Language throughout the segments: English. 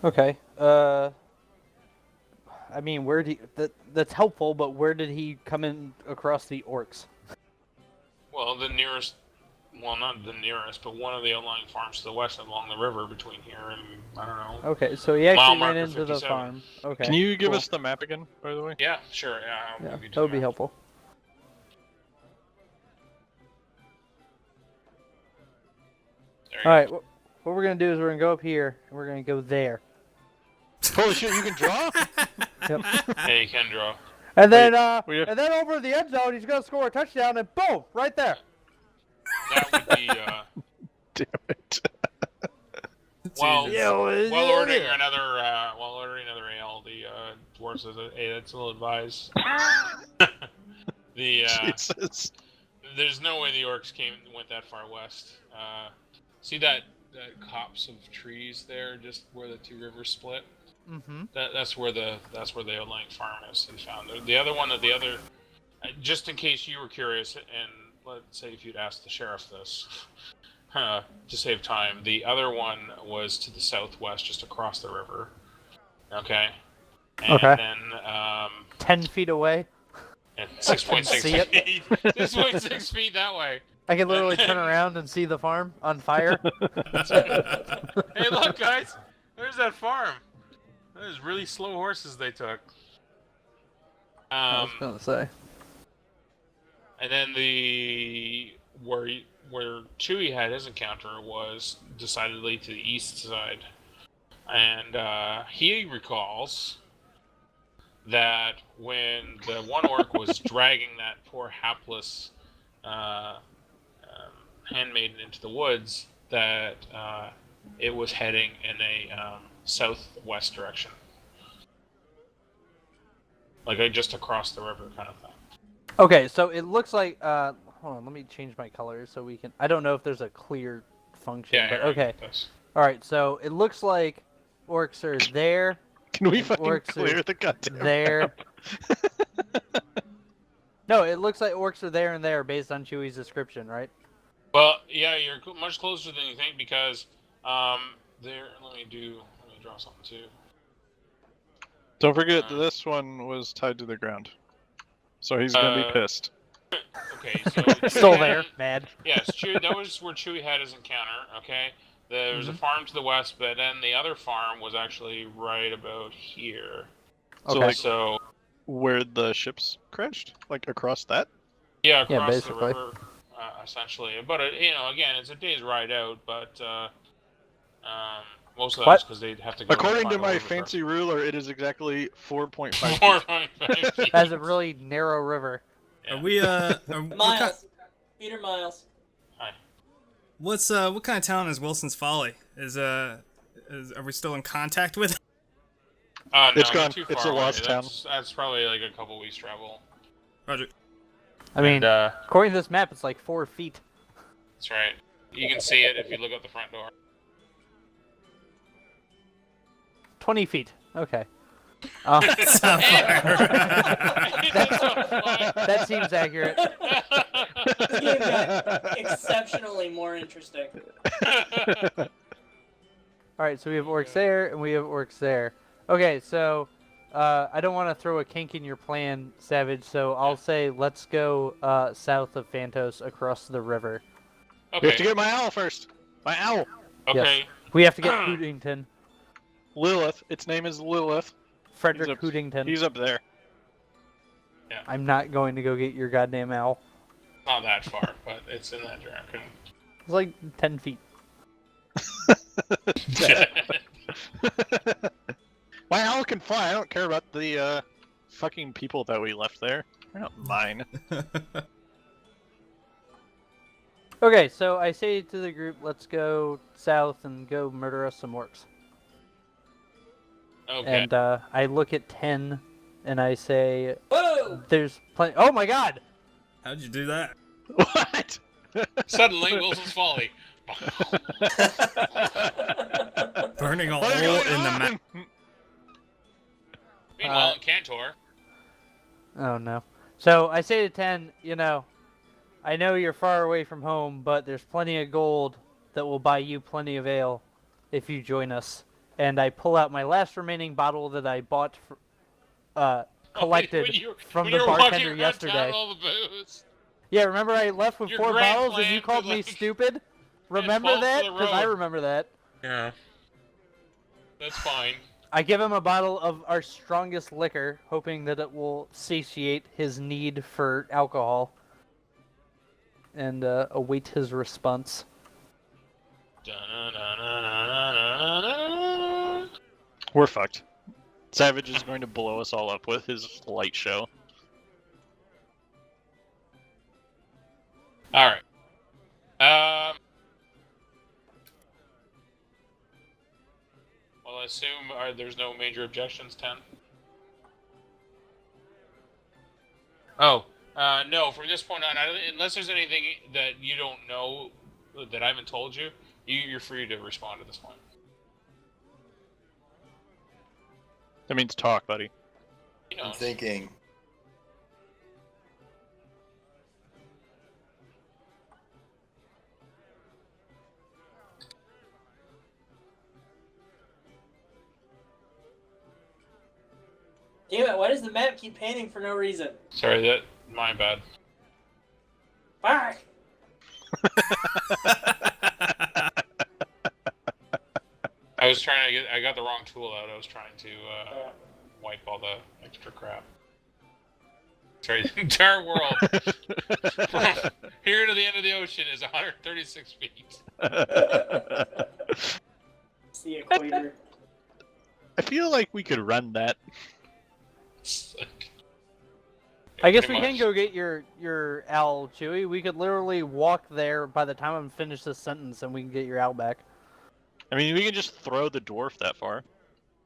Okay. I mean, where did that's helpful, but where did he come in across the orcs? Well, the nearest, well, not the nearest, but one of the outlying farms to the west along the river between here and, I don't know. Okay, so he actually ran marker into the 57. farm. Okay. Can you give cool. us the map again, by the way? Yeah, sure. Yeah, I'll Yeah, move you to that would the be map. helpful. All right, what we're gonna do is we're gonna go up here and we're gonna go there. Holy shit, you can draw? Yep. Hey, you can draw. And then, we have- and then over the end zone, he's gonna score a touchdown, and boom, right there. That would be, Damn it. well, Yeah, while ordering another ale, the dwarf says, "Hey, that's a little advised." Jesus. There's no way the orcs went that far west. See that copse of trees there, just where the two rivers split. Mm-hmm. That's where the outlying farm is. They found the other one. Just in case you were curious, and let's say if you'd asked the sheriff this, to save time, the other one was to the southwest, just across the river. Okay. And Okay. then 10 feet away. 6.6 See it? feet. 6.6 feet that way. I can literally turn around and see the farm on fire. Hey, look, guys! There's that farm. Those really slow horses they took. I was gonna say. And then where Chewie had his encounter was decidedly to the east side, and he recalls that when the one orc was dragging that poor hapless handmaiden into the woods, that it was heading in a southwest direction, like just across the river, kind of thing. Okay, so it looks like. Hold on, let me change my colors so we can. I don't know if there's a clear function, Yeah, but here, okay. this. All right, so it looks like orcs are there. Can we And fucking orcs clear are the goddamn there. map? No, it looks like orcs are there and there based on Chewie's description, right? Well, yeah, you're much closer than you think because there. Let me draw something too. Don't forget, this one was tied to the ground. So he's gonna be pissed. Okay, so Still there, mad. Yes, that was where Chewie had his encounter. Okay, there was a farm to the west, but then the other farm was actually right about here. Okay. So Where the ships crashed? Like across that? yeah, across the basically. river, essentially. But again, it's a day's ride out. But most of that's because they'd have to go. According to my fancy ruler, it is exactly 4.5 feet. 4.5 feet. That's a really narrow river. Yeah. Are we Miles. Peter Miles. Hi. what kind of town is Wilson's Folly? Are we still in contact with it? No, It's not gone. too It's far a lost away. town. That's probably like a couple weeks travel. Roger. I mean, And, according to this map, it's like 4 feet. that's right. You can see it if you look out the front door. 20 feet. Okay. That's not far. That seems accurate. This game got exceptionally more interesting. Alright, so we have orcs there, and we have orcs there. Okay, so I don't want to throw a kink in your plan, Savage, so I'll say let's go south of Phantos across the river. Okay. We have to get my owl first. My owl. Okay. Yes. We have to get Hoodington. Lilith. Its name is Lilith. Frederick He's up- Hoodington. He's up there. I'm not going to go get your goddamn owl. Not that far, but it's in that direction. It's like 10 feet. My owl can fly. I don't care about the fucking people that we left there. They're not mine. Okay, so I say to the group, let's go south and go murder us some orcs. Okay. And I look at 10 and I say, Whoa! there's plenty. Oh my god! How'd you do that? What? Suddenly, Wilson's Folly. Burning a What is hole going in the on? map. Meanwhile, in Cantor. Oh no. So I say to 10, you know, I know you're far away from home, but there's plenty of gold that will buy you plenty of ale if you join us. and I pull out my last remaining bottle that I bought, collected from the bartender yesterday. All the booze. Yeah, remember I left with Your 4 grand bottles and you plan called to, me like, stupid? Remember fall that? to the Because I road. remember that. Yeah. That's fine. I give him a bottle of our strongest liquor, hoping that it will satiate his need for alcohol, and await his response. Dun-dun-dun-dun-dun-dun-dun. We're fucked. Savage is going to blow us all up with his light show. Alright. Well, I assume there's no major objections, 10? Oh, no, from this point on, unless there's anything that you don't know that I haven't told you, you're free to respond at this point. That means talk, buddy. You know, I'm thinking. Damn it, why does the map keep painting for no reason? sorry, my bad. Fuck! I got the wrong tool out. I was trying to wipe all the extra crap. Sorry, the entire world from here to the end of the ocean is 136 feet. It's the equator. I feel like we could run that. I guess Pretty we can much. go get your owl, Chewie. We could literally walk there by the time I'm finished this sentence, and we can get your owl back. I mean, we can just throw the dwarf that far.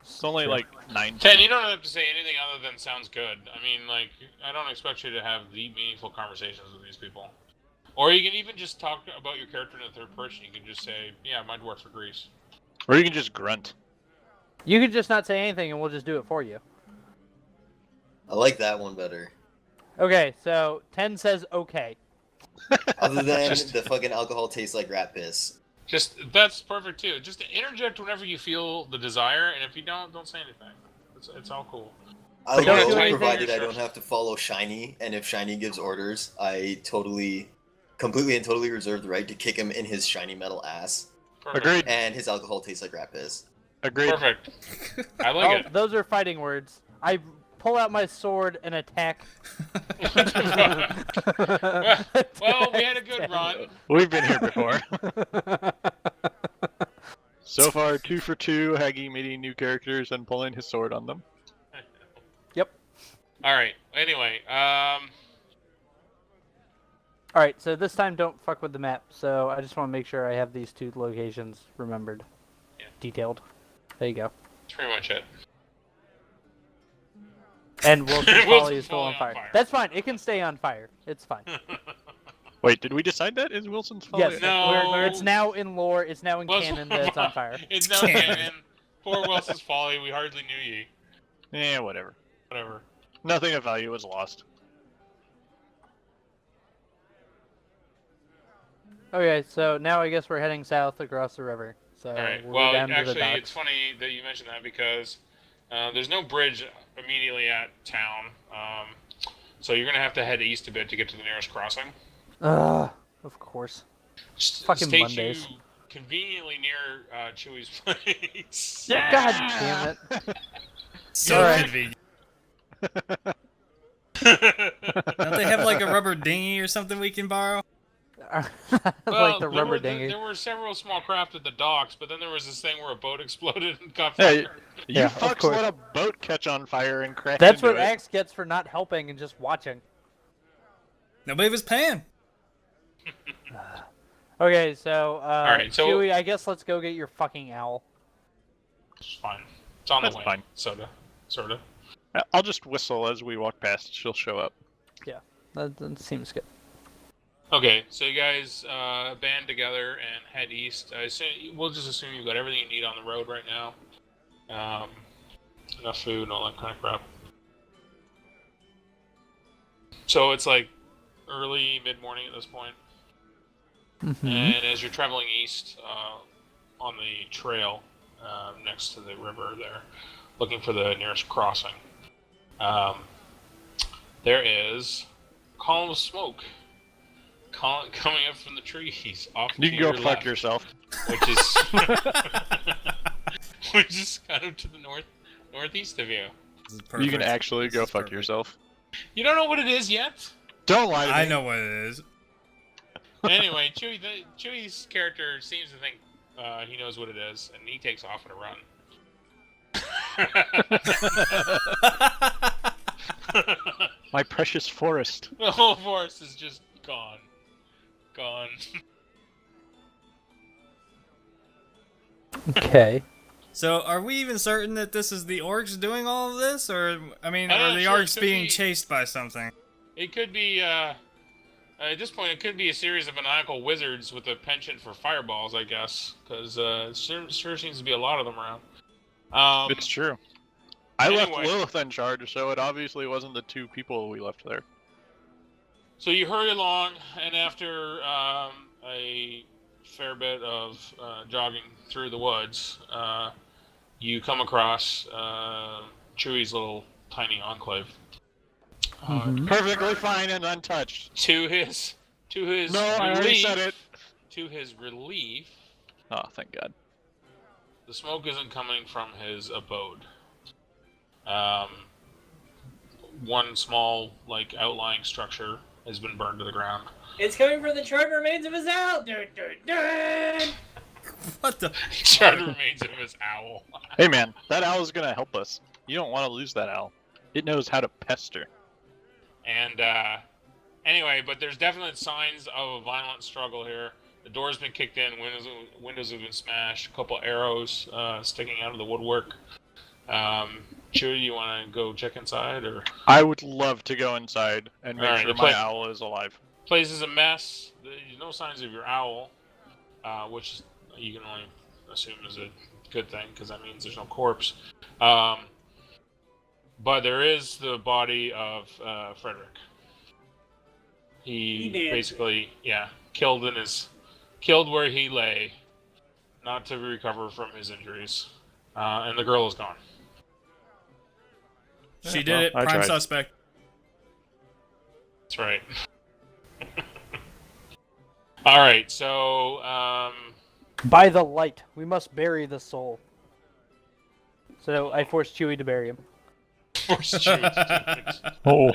It's only Sure. like 9 Ten, you don't have to say anything other than sounds good. I mean, like, I don't expect you to have deep, meaningful conversations with these people. Or you can even just talk about your character in the third person. You can just say, yeah, my dwarf agrees. Or you can just grunt. You could just not say anything, and we'll just do it for you. I like that one better. Okay, so 10 says okay. Other than Just- the fucking alcohol tastes like rat piss. That's perfect too. Just interject whenever you feel the desire, and if you don't say anything. It's all cool. I But don't will, do anything- provided I don't have to follow Shiny, and if Shiny gives orders, I completely and totally reserve the right to kick him in his shiny metal ass. Perfect. Agreed. And his alcohol tastes like rat piss. Agreed. Perfect. I like Oh, those are fighting words. I pull out my sword and attack. Well, we had a good run. We've been here before. So far, 2 for 2, Hagii meeting new characters and pulling his sword on them. Yep. All right. Anyway, Alright, so this time don't fuck with the map. So I just want to make sure I have these 2 locations remembered. Yeah. Detailed. There you go. that's pretty much it. And Wilson's Wilson's Folly is still Folly on on fire. fire. That's fine. It can stay on fire. It's fine. Wait, did we decide that? Is Wilson's Folly? Yes. No. It's now in lore. It's now in Wilson- canon that it's on fire. It's no Canon. canon. Poor Wilson's Folly. We hardly knew ye. Eh, whatever. Whatever. Nothing of value was lost. Okay, so now I guess we're heading south across the river. So All right. we'll Well, go down to the actually, docks. it's funny that you mentioned that because there's no bridge immediately at town. So you're gonna have to head east a bit to get to the nearest crossing. Of course. Fucking State Mondays. you conveniently near Chewie's place. God damn it. So Alright. convenient. Don't they have like a rubber dinghy or something we can borrow? Like the rubber There dinghy. were several small craft at the docks, but then there was this thing where a boat exploded and caught Hey, fire. you Yeah, of fucks course. let a boat catch on fire and crash That's into what it. Axe gets for not helping and just watching. Nobody was paying. Okay, so, Alright, so- Chewie, I guess let's go get your fucking owl. It's fine. It's on That's the way. fine. Sorta. I'll just whistle as we walk past. She'll show up. That seems good. Okay, so you guys band together and head east. We'll just assume you've got everything you need on the road right now. Enough food and all that kind of crap. So it's like early, mid-morning at this point. Mm-hmm. And as you're traveling east on the trail next to the river there, looking for the nearest crossing. There is a column of smoke coming up from the trees off You to can go your fuck left, yourself. which is which is kind of to the northeast of you. This is You perfect. can actually This go is fuck perfect. yourself. You don't know what it is yet? Don't lie to me. I know what it is. Anyway, Chewie's character seems to think he knows what it is, and he takes off on a run. My precious forest. The whole forest is just gone. Gone. Okay. So, are we even certain that this is the orcs doing all of this, or I mean, I'm are not the sure. It orcs could being be- chased by something? It could be, at this point, it could be a series of maniacal wizards with a penchant for fireballs, I guess. Because, sure seems to be a lot of them around. It's true. I left Anyway. Lilith in charge, so it obviously wasn't the 2 people we left there. So you hurry along, and after a fair bit of jogging through the woods, you come across Chewie's little tiny enclave. Perfectly fine and untouched. To his No, I already relief, said it. To his relief, Oh, thank God. the smoke isn't coming from his abode. One small, outlying structure has been burned to the ground. It's coming from the charred remains of his owl. Dun, dun, dun. What the? Charred remains of his owl. Hey man, that owl is gonna help us. You don't want to lose that owl. It knows how to pester. And anyway, but there's definite signs of a violent struggle here. The door's been kicked in, windows have been smashed, a couple arrows sticking out of the woodwork. Chewie, you want to go check inside, or? I would love to go inside and make Alright, sure the my place- owl is alive. Place is a mess. There's no signs of your owl, which you can only assume is a good thing, because that means there's no corpse. But there is the body of Frederick. He did. basically, killed where he lay, not to recover from his injuries, and the girl is gone. She did well, it. I Prime tried. suspect. That's right. All right, so By the light, we must bury the soul. So I forced Chewie to bury him. force Chewie to do it. Oh.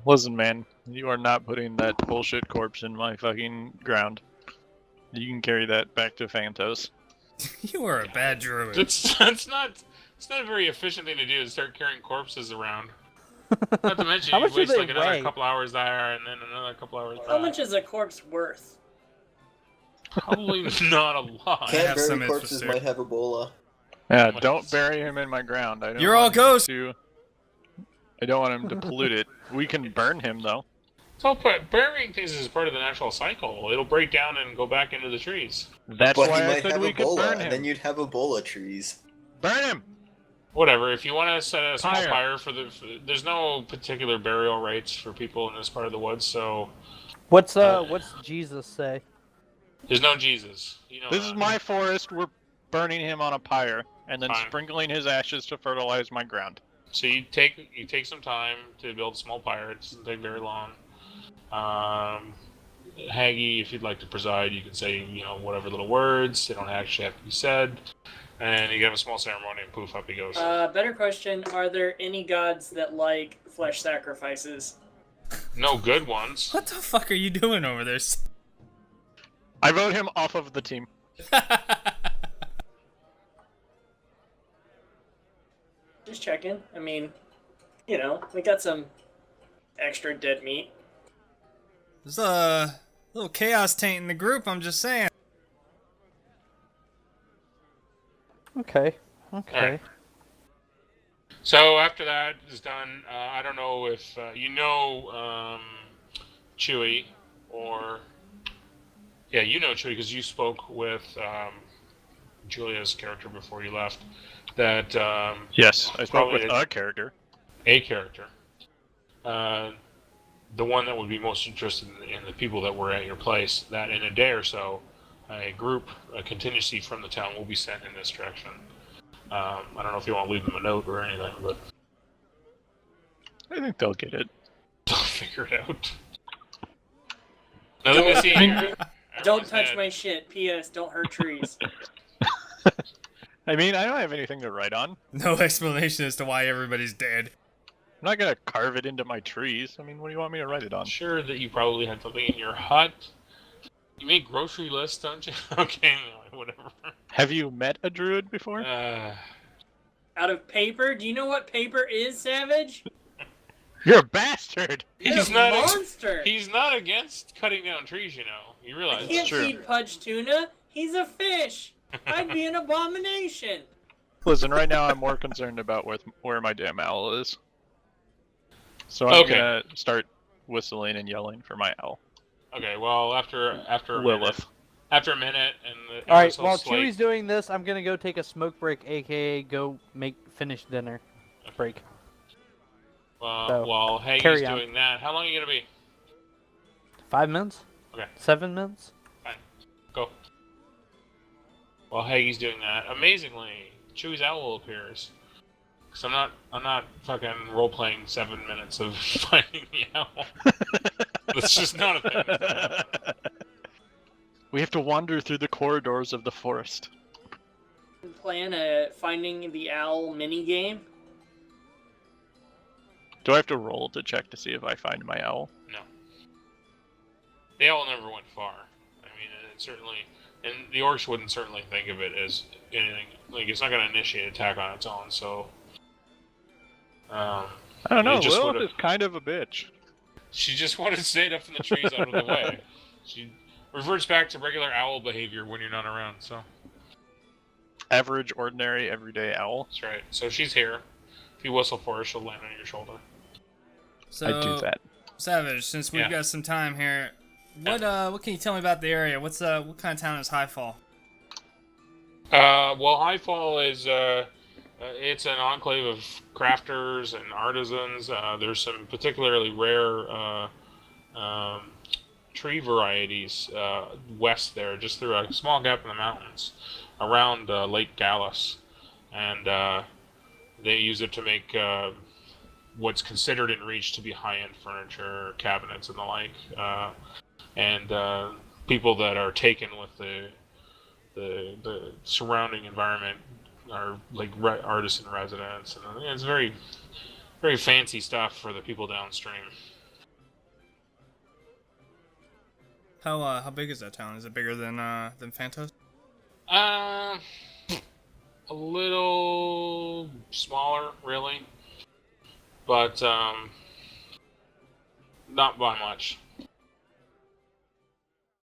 Listen, man, you are not putting that bullshit corpse in my fucking ground. You can carry that back to Phantos. You are a bad druid. It's not a very efficient thing to do, to start carrying corpses around. Not to mention, How you much do waste they like another weigh? couple hours there, and then another couple hours back. How much is a corpse worth? Probably not a lot. Okay. have Can't some bury corpses interest might have Ebola. Yeah, Much- don't bury him in my ground. I don't You're all want him ghost. I don't want him to pollute it. We can burn him though. So burying things is part of the natural cycle. It'll break down and go back into the trees. That's But he why I might said have we could Ebola, burn and him. then you'd have Ebola trees. Burn him! Whatever. If you want to set a small Fire. pyre there's no particular burial rites for people in this part of the woods, so What's Jesus say? there's no Jesus. You know This that. is my forest. We're burning him on a pyre and then Fine. sprinkling his ashes to fertilize my ground. So you take some time to build a small pyre. It doesn't take very long. Hagii, if you'd like to preside, you can say whatever little words. They don't actually have to be said. And you have a small ceremony, and poof, up he goes. Better question: are there any gods that like flesh sacrifices? No good ones. What the fuck are you doing over there? I vote him off of the team. Just checking. I mean, we got some extra dead meat. There's a little chaos taint in the group. I'm just saying. Okay. Alright. So after that is done, I don't know if Chewie, or you know Chewie because you spoke with Julia's character before you left. That Yes, I spoke probably with a character. a character, the one that would be most interested in the people that were at your place. That in a day or so, a contingency from the town will be sent in this direction. I don't know if you want to leave them a note or anything, but I think they'll get it. they'll figure it out. Nothing to see Don't- here. Don't Everyone's touch dead. my shit. P.S. Don't hurt trees. I mean, I don't have anything to write on. No explanation as to why everybody's dead. I'm not gonna carve it into my trees. I mean, what do you want me to write it on? I'm sure that you probably had something in your hut. You make grocery lists, don't you? Okay, whatever. Have you met a druid before? Out of paper? Do you know what paper is, Savage? You're a bastard! You're He's a not. monster. He's not against cutting down trees, you know. You I realize? can't true. feed Pudge tuna. He's a fish. I'd be an abomination. Listen, right now I'm more concerned about where my damn owl is. So I'm Okay. gonna start whistling and yelling for my owl. Okay, well, after a Lilith. minute, after a minute, and the All right, whistle's while slight- Chewie's doing this, I'm gonna go take a smoke break, aka go finish dinner break. So, while Hagi's carry on. doing that, how long are you gonna be? 5 minutes? Okay. 7 minutes? Go. While Hagi's doing that, amazingly, Chewie's owl appears. Cause I'm not fucking role playing 7 minutes of finding the owl. That's just not a thing. We have to wander through the corridors of the forest. Plan a finding the owl mini game. Do I have to roll to check to see if I find my owl? No. The owl never went far. I mean, it certainly, and the orcs wouldn't certainly think of it as anything. Like, it's not going to initiate attack on its own. So, I don't know. It just Lilith would've- is kind of a bitch. she just wanted to stay up in the trees out of the way. She reverts back to regular owl behavior when you're not around. So Average, ordinary, everyday owl. that's right. So she's here. If you whistle for her, she'll land on your shoulder. So, I do that. Savage, since we've Yeah. got some time here, what can you tell me about the area? What kind of town is Highfall? Well, Highfall is it's an enclave of crafters and artisans. There's some particularly rare tree varieties west there, just through a small gap in the mountains around Lake Gallus, and they use it to make what's considered in Reach to be high-end furniture, cabinets, and the like. And people that are taken with the surrounding environment are like artisan residents, and it's very, very fancy stuff for the people downstream. How big is that town? Is it bigger than Phantos? A little smaller, really, but not by much.